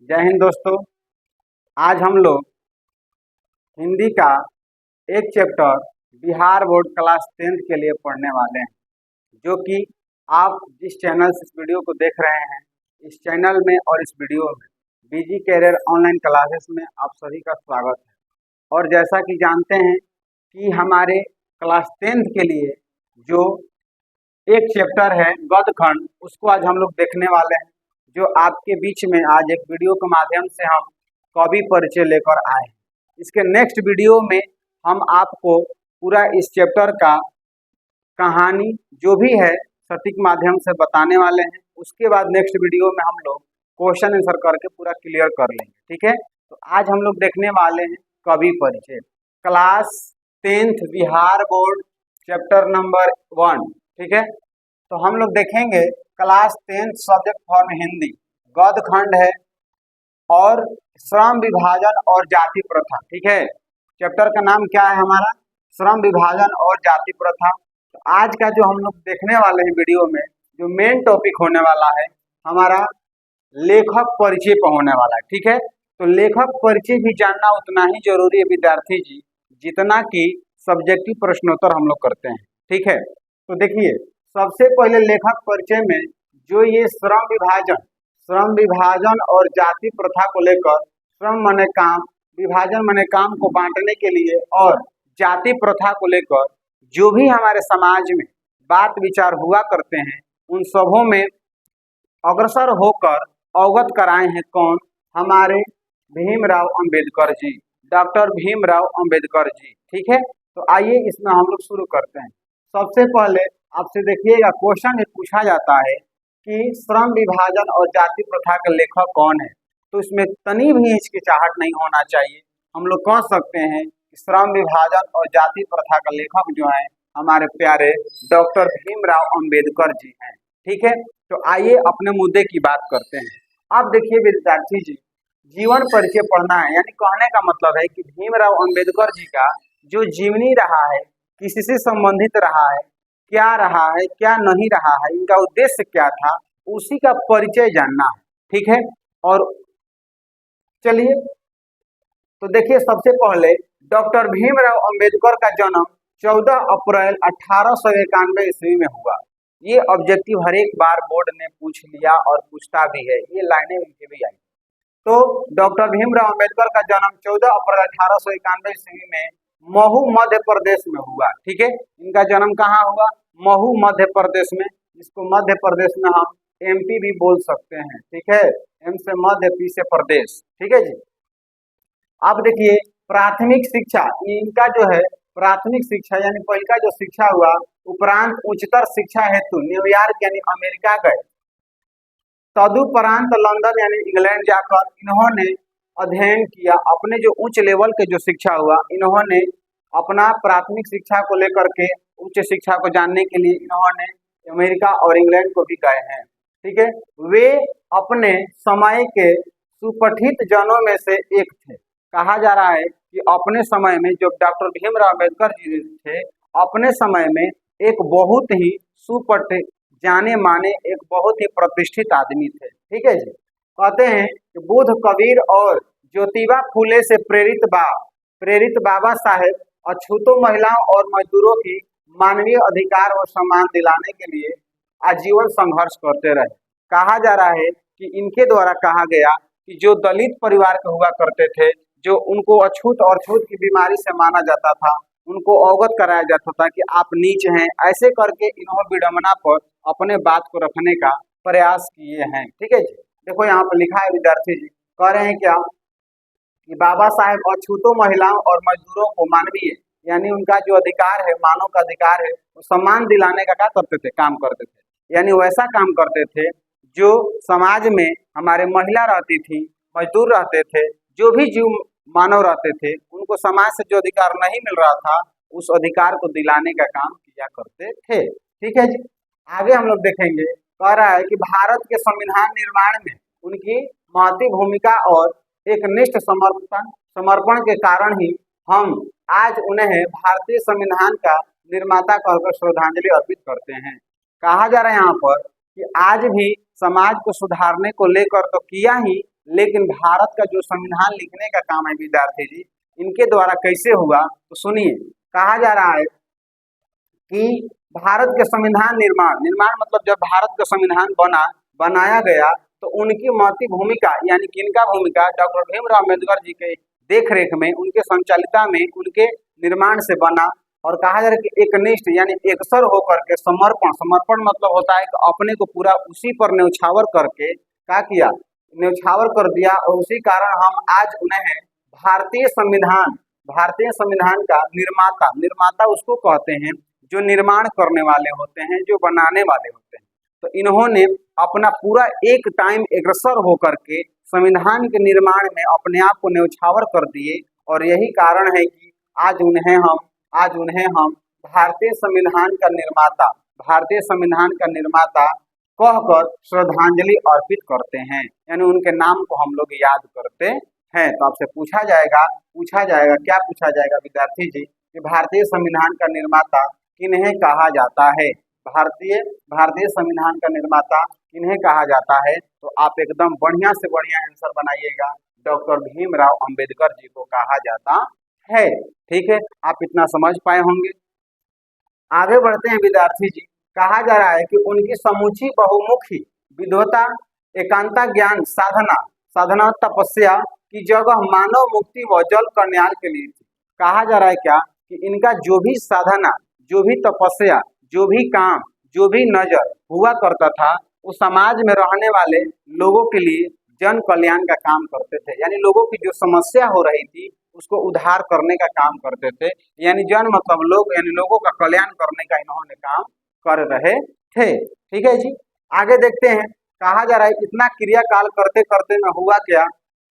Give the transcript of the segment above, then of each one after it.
जय हिंद दोस्तों। आज हम लोग हिंदी का एक chapter Bihar board class 10th के लिए पढ़ने वाले हैं, जो कि आप जिस चैनल से इस वीडियो को देख रहे हैं, इस चैनल में और इस वीडियो में बीजी कैरियर ऑनलाइन क्लासेस में आप सभी का स्वागत है। और जैसा कि जानते हैं कि हमारे क्लास 10th के लिए जो एक चैप्टर है गद्य खंड, उसको आज हम लोग देखने वाले हैं, जो आपके बीच में आज एक वीडियो के माध्यम से हम कवि परिचय लेकर आए हैं। इसके नेक्स्ट वीडियो में हम आपको पूरा इस चैप्टर का कहानी जो भी है सटीक माध्यम से बताने वाले हैं। उसके बाद नेक्स्ट वीडियो में हम लोग क्वेश्चन आंसर करके पूरा क्लियर कर लेंगे, ठीक है। तो आज हम लोग देखने वाले हैं कवि परिचय, class 10th Bihar board chapter number 1, ठीक है। तो हम लोग देखेंगे class 10th subject form Hindi, गद्य खंड है और श्रम विभाजन और जाति प्रथा, ठीक है। चैप्टर का नाम क्या है हमारा? श्रम विभाजन और जाति प्रथा। तो आज का जो हम लोग देखने वाले हैं वीडियो में, जो मेन टॉपिक होने वाला है हमारा लेखक परिचय पर होने वाला है, ठीक है। तो लेखक परिचय भी जानना उतना ही जरूरी है विद्यार्थी जी, जितना कि सब्जेक्टिव प्रश्नोत्तर हम लोग करते हैं, ठीक है। तो देखिए, सबसे पहले लेखक परिचय में जो ये श्रम विभाजन और जाति प्रथा को लेकर, श्रम माने काम, विभाजन माने काम को बांटने के लिए, और जाति प्रथा को लेकर जो भी हमारे समाज में बात विचार हुआ करते हैं, उन सबों में अग्रसर होकर अवगत कराए हैं कौन? हमारे भीमराव अंबेडकर जी, डॉक्टर भीमराव अंबेडकर जी, ठीक है। तो आइए इसमें हम लोग शुरू करते हैं। सबसे पहले आपसे देखिएगा, क्वेश्चन पूछा जाता है कि श्रम विभाजन और जाति प्रथा के लेखक कौन है। तो इसमें तनी भी हिचकिचाहट नहीं होना चाहिए। हम लोग कह सकते हैं कि श्रम विभाजन और जाति प्रथा का लेखक जो है हमारे प्यारे डॉक्टर भीमराव अंबेडकर जी हैं, ठीक है। तो आइए अपने मुद्दे की बात करते हैं। अब देखिए विद्यार्थी जी, जीवन परिचय पढ़ना है, यानी कहने का मतलब है कि भीमराव अंबेडकर जी का जो जीवनी रहा है, किसी से संबंधित रहा है, क्या रहा है, क्या नहीं रहा है, इनका उद्देश्य क्या था, उसी का परिचय जानना है, ठीक है। और चलिए, तो देखिए, सबसे पहले डॉक्टर भीमराव अंबेडकर का जन्म 14 अप्रैल 1891 ईस्वी में हुआ। ये ऑब्जेक्टिव हर एक बार बोर्ड ने पूछ लिया और पूछता भी है, ये लाइनें उनकी भी आई। तो डॉक्टर भीमराव अंबेडकर का जन्म 14 अप्रैल 1891 ईस्वी में महू मध्य प्रदेश में हुआ, ठीक है। इनका जन्म कहाँ हुआ? महू मध्य प्रदेश में, जिसको मध्य प्रदेश में हम एमपी भी बोल सकते हैं, ठीक है। एम से मध्य, पी से प्रदेश, ठीक है जी। अब देखिए, प्राथमिक शिक्षा इनका जो है, प्राथमिक शिक्षा यानी पहले का जो शिक्षा हुआ, उपरांत उच्चतर शिक्षा हेतु न्यूयॉर्क यानी अमेरिका गए। तदुपरांत लंदन यानी इंग्लैंड जाकर इन्होंने अध्ययन किया। अपने जो उच्च लेवल के जो शिक्षा हुआ, इन्होंने अपना प्राथमिक शिक्षा को लेकर के उच्च शिक्षा को जानने के लिए इन्होंने अमेरिका और इंग्लैंड को भी गए हैं, ठीक है। वे अपने समय के सुपठित जनों में से एक थे। कहा जा रहा है कि अपने समय में जो डॉक्टर भीमराव अम्बेडकर जी थे, अपने समय में एक बहुत ही सुपठित, जाने माने, एक बहुत ही प्रतिष्ठित आदमी थे, ठीक है जी। कहते हैं कि बुद्ध, कबीर और ज्योतिबा फूले से प्रेरित बाबा साहेब अछूतों महिलाओं और मजदूरों की मानवीय अधिकार और सम्मान दिलाने के लिए आजीवन संघर्ष करते रहे। कहा जा रहा है कि इनके द्वारा कहा गया कि जो दलित परिवार के हुआ करते थे, जो उनको अछूत और छूत की बीमारी से माना जाता था, उनको अवगत कराया जाता था कि आप नीच हैं, ऐसे करके इन्होंने विडंबना पर अपने बात को रखने का प्रयास किए हैं, ठीक है जी। देखो यहाँ पर लिखा है विद्यार्थी जी, कह रहे हैं क्या कि बाबा साहेब अछूतों महिलाओं और मजदूरों को मानवीय यानी उनका जो अधिकार है, मानव का अधिकार है, वो सम्मान दिलाने का क्या करते थे? काम करते थे। यानी वैसा काम करते थे जो समाज में हमारे महिला रहती थी, मजदूर रहते थे, जो भी जीव मानव रहते थे, उनको समाज से जो अधिकार नहीं मिल रहा था, उस अधिकार को दिलाने का काम किया करते थे, ठीक है जी। आगे हम लोग देखेंगे, कह रहा है कि भारत के संविधान निर्माण में उनकी महती भूमिका और एक निष्ठ समर्पण के कारण ही हम आज उन्हें भारतीय संविधान का निर्माता कहकर श्रद्धांजलि अर्पित करते हैं। कहा जा रहा है यहाँ पर कि आज भी समाज को सुधारने को लेकर तो किया ही, लेकिन भारत का जो संविधान लिखने का काम है विद्यार्थी जी, इनके द्वारा कैसे हुआ तो सुनिए। कहा जा रहा है कि भारत के संविधान निर्माण मतलब जब भारत का संविधान बनाया गया तो उनकी महती भूमिका यानी किनका भूमिका, डॉक्टर भीमराव अम्बेडकर जी के देख रेख में, उनके संचालिता में, उनके निर्माण से बना। और कहा जा रहा है कि एकनिष्ठ यानी एकसर होकर के समर्पण मतलब होता है कि अपने को पूरा उसी पर न्यौछावर करके क्या किया, न्यौछावर कर दिया। और उसी कारण हम आज उन्हें भारतीय संविधान का निर्माता उसको कहते हैं जो निर्माण करने वाले होते हैं, जो बनाने वाले होते हैं। तो इन्होंने अपना पूरा एक टाइम अग्रसर होकर के संविधान के निर्माण में अपने आप को न्यौछावर कर दिए। और यही कारण है कि आज उन्हें हम भारतीय संविधान का निर्माता कहकर श्रद्धांजलि अर्पित करते हैं, यानी उनके नाम को हम लोग याद करते हैं। तो आपसे पूछा जाएगा क्या पूछा जाएगा विद्यार्थी जी कि भारतीय संविधान का निर्माता किन्हें कहा जाता है, भारतीय संविधान का निर्माता किन्हें कहा जाता है। तो आप एकदम बढ़िया से बढ़िया आंसर बनाइएगा, डॉक्टर भीमराव अंबेडकर जी को कहा जाता है। ठीक है, आप इतना समझ पाए होंगे। आगे बढ़ते हैं विद्यार्थी जी। कहा जा रहा है कि उनकी समूची बहुमुखी विद्वता, एकांता ज्ञान साधना तपस्या की जगह मानव मुक्ति व जल कल्याण के लिए थी। कहा जा रहा है क्या कि इनका जो भी साधना, जो भी तपस्या, जो भी काम, जो भी नजर हुआ करता था वो समाज में रहने वाले लोगों के लिए जन कल्याण का काम करते थे, यानी लोगों की जो समस्या हो रही थी उसको उद्धार करने का काम करते थे। यानी जन मतलब लोग, यानी लोगों का कल्याण करने का इन्होंने काम कर रहे थे। ठीक है जी, आगे देखते हैं। कहा जा रहा है इतना क्रियाकाल करते करते में हुआ क्या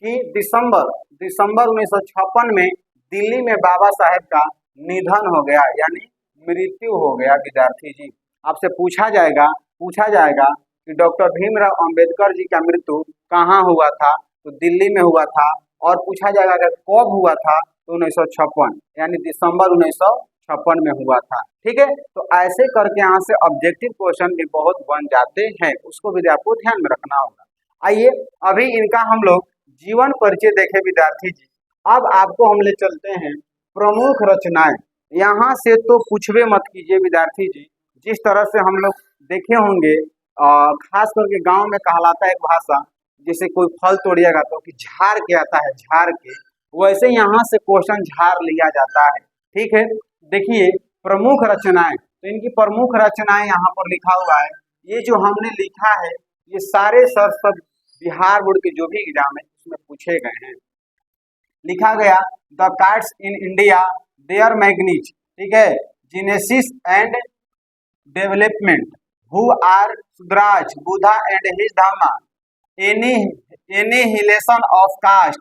कि दिसंबर 1956 में दिल्ली में बाबा साहेब का निधन हो गया, यानी मृत्यु हो गया। विद्यार्थी जी आपसे पूछा जाएगा कि डॉक्टर भीमराव अंबेडकर जी का मृत्यु कहाँ हुआ था, तो दिल्ली में हुआ था। और पूछा जाएगा अगर कब हुआ था तो 1956 यानी दिसंबर 1956 में हुआ था। ठीक है, तो ऐसे करके यहाँ से ऑब्जेक्टिव क्वेश्चन भी बहुत बन जाते हैं, उसको भी आपको ध्यान में रखना होगा। आइए अभी इनका हम लोग जीवन परिचय देखें विद्यार्थी जी। अब आपको हम ले चलते हैं प्रमुख रचनाएं। यहाँ से तो पूछवे मत कीजिए विद्यार्थी जी, जिस तरह से हम लोग देखे होंगे खास करके गांव में कहलाता है एक भाषा, जैसे कोई फल तोड़िएगा तो कि झाड़ के आता है, झाड़ के, वैसे यहाँ से क्वेश्चन झाड़ लिया जाता है। ठीक है, देखिए प्रमुख रचनाएं, तो इनकी प्रमुख रचनाएं यहाँ पर लिखा हुआ है। ये जो हमने लिखा है ये सारे सब बिहार बोर्ड के जो भी एग्जाम है उसमें पूछे गए हैं। लिखा गया the castes in India their mechanism, ठीक है, genesis and development, who are Shudras Buddha and his Dhamma, annihilation of caste,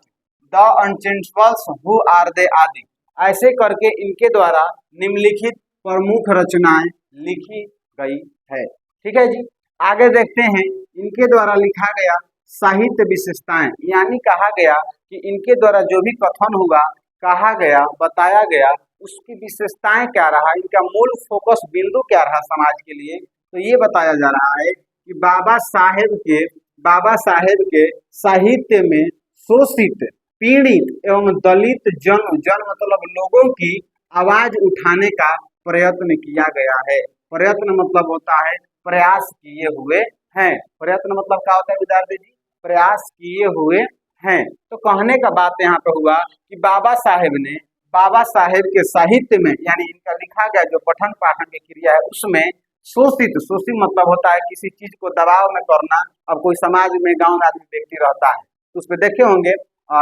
the untouchables who are they आदि। ऐसे करके इनके द्वारा निम्नलिखित प्रमुख रचनाएं लिखी गई है। ठीक है जी, आगे देखते हैं इनके द्वारा लिखा गया साहित्य विशेषताएं, यानी कहा गया कि इनके द्वारा जो भी कथन हुआ, कहा गया, बताया गया, उसकी विशेषताएं क्या रहा, इनका मूल फोकस बिंदु क्या रहा समाज के लिए, तो ये बताया जा रहा है कि बाबा साहेब के साहित्य में शोषित, पीड़ित एवं दलित जन मतलब लोगों की आवाज उठाने का प्रयत्न किया गया है। प्रयत्न मतलब होता है प्रयास किए हुए हैं। प्रयत्न मतलब क्या होता है विद्यार्थी जी, प्रयास किए हुए हैं। तो कहने का बात यहाँ पे हुआ कि बाबा साहेब के साहित्य में, यानी इनका लिखा गया जो पठन पाठन की क्रिया है उसमें शोषित मतलब होता है किसी चीज को दबाव में करना। अब कोई समाज में गांव में आदमी व्यक्ति रहता है तो उस पर देखे होंगे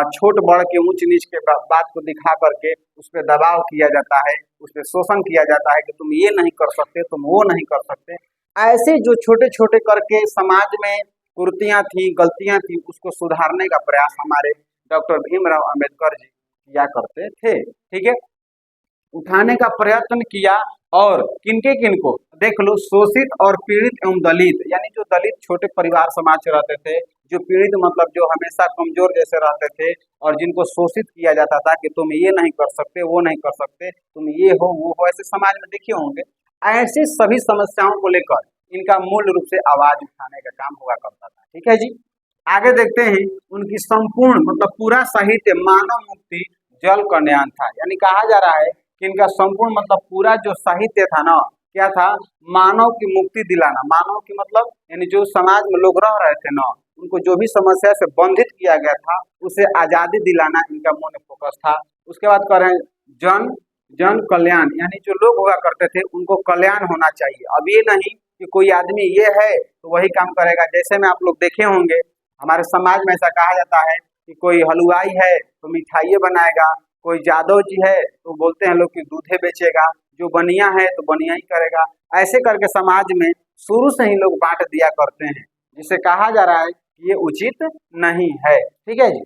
छोट बड़ के ऊंच नीच के बात को दिखा करके उस पर दबाव किया जाता है, उस पर शोषण किया जाता है कि तुम ये नहीं कर सकते, तुम वो नहीं कर सकते। ऐसे जो छोटे छोटे करके समाज में कुरीतियां थी, गलतियां थी, उसको सुधारने का प्रयास हमारे डॉक्टर भीमराव अंबेडकर जी किया करते थे। ठीक है, उठाने का प्रयत्न किया। और किनको देख लो, शोषित और पीड़ित एवं दलित, यानी जो दलित छोटे परिवार समाज से रहते थे, जो पीड़ित मतलब जो हमेशा कमजोर जैसे रहते थे और जिनको शोषित किया जाता था कि तुम ये नहीं कर सकते, वो नहीं कर सकते, तुम ये हो वो हो, ऐसे समाज में देखे होंगे। ऐसे सभी समस्याओं को लेकर इनका मूल रूप से आवाज उठाने का काम हुआ करता था। ठीक है जी, आगे देखते हैं उनकी संपूर्ण मतलब पूरा साहित्य मानव मुक्ति जल कल्याण था। यानी कहा जा रहा है कि इनका संपूर्ण मतलब पूरा जो साहित्य था ना, क्या था, मानव की मुक्ति दिलाना। मानव की मतलब यानी जो समाज में लोग रह रहे थे ना, उनको जो भी समस्या से बंधित किया गया था उसे आजादी दिलाना इनका मूल फोकस था। उसके बाद कह रहे हैं जन जन कल्याण, यानी जो लोग हुआ करते थे उनको कल्याण होना चाहिए। अब ये नहीं कि कोई आदमी ये है तो वही काम करेगा। जैसे में आप लोग देखे होंगे हमारे समाज में ऐसा कहा जाता है कि कोई हलवाई है तो मिठाइयाँ बनाएगा, कोई जादव जी है तो बोलते हैं लोग कि दूधे बेचेगा, जो बनिया है तो बनिया ही करेगा। ऐसे करके समाज में शुरू से ही लोग बांट दिया करते हैं, जिसे कहा जा रहा है कि ये उचित नहीं है। ठीक है जी।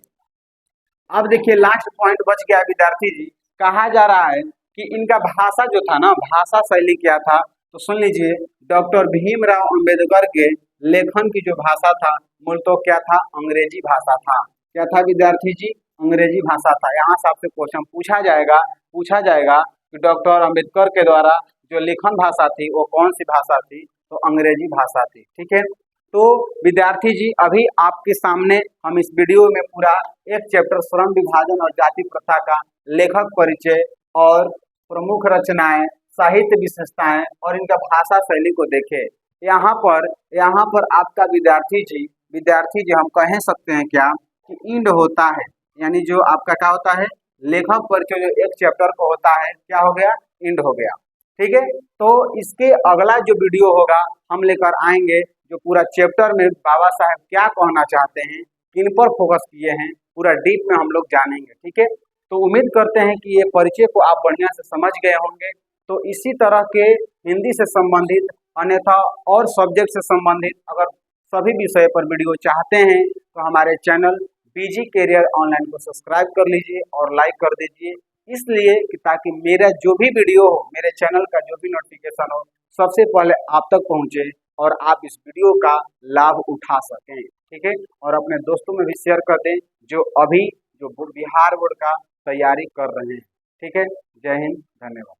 अब देखिए लास्ट पॉइंट बच गया विद्यार्थी जी। कहा जा रहा है कि इनका भाषा जो था ना, भाषा शैली क्या था, तो सुन लीजिए। डॉक्टर भीमराव अंबेडकर के लेखन की जो भाषा था मूल तो क्या था, अंग्रेजी भाषा था। क्या था विद्यार्थी जी, अंग्रेजी भाषा था। यहाँ से आपसे क्वेश्चन पूछा जाएगा कि डॉक्टर अंबेडकर के द्वारा जो लेखन भाषा थी वो कौन सी भाषा थी, तो अंग्रेजी भाषा थी। ठीक है। तो विद्यार्थी जी अभी आपके सामने हम इस वीडियो में पूरा एक चैप्टर श्रम विभाजन और जाति प्रथा का लेखक परिचय और प्रमुख रचनाएं, साहित्य विशेषताएं और इनका भाषा शैली को देखे। यहाँ पर आपका विद्यार्थी जी हम कह सकते हैं क्या कि इंड होता है, यानी जो आपका क्या होता है, लेखक परिचय जो एक चैप्टर को होता है, क्या हो गया, इंड हो गया। ठीक है। तो इसके अगला जो वीडियो होगा हम लेकर आएंगे जो पूरा चैप्टर में बाबा साहब क्या कहना चाहते हैं, किन पर फोकस किए हैं, पूरा डीप में हम लोग जानेंगे। ठीक है। तो उम्मीद करते हैं कि ये परिचय को आप बढ़िया से समझ गए होंगे। तो इसी तरह के हिंदी से संबंधित अन्यथा और सब्जेक्ट से संबंधित अगर सभी विषय पर वीडियो चाहते हैं तो हमारे चैनल बीजी कैरियर ऑनलाइन को सब्सक्राइब कर लीजिए और लाइक कर दीजिए, इसलिए कि ताकि मेरा जो भी वीडियो हो, मेरे चैनल का जो भी नोटिफिकेशन हो, सबसे पहले आप तक पहुंचे और आप इस वीडियो का लाभ उठा सकें। ठीक है। और अपने दोस्तों में भी शेयर कर दें जो अभी जो बिहार बोर्ड का तैयारी कर रहे हैं। ठीक है। जय हिंद, धन्यवाद।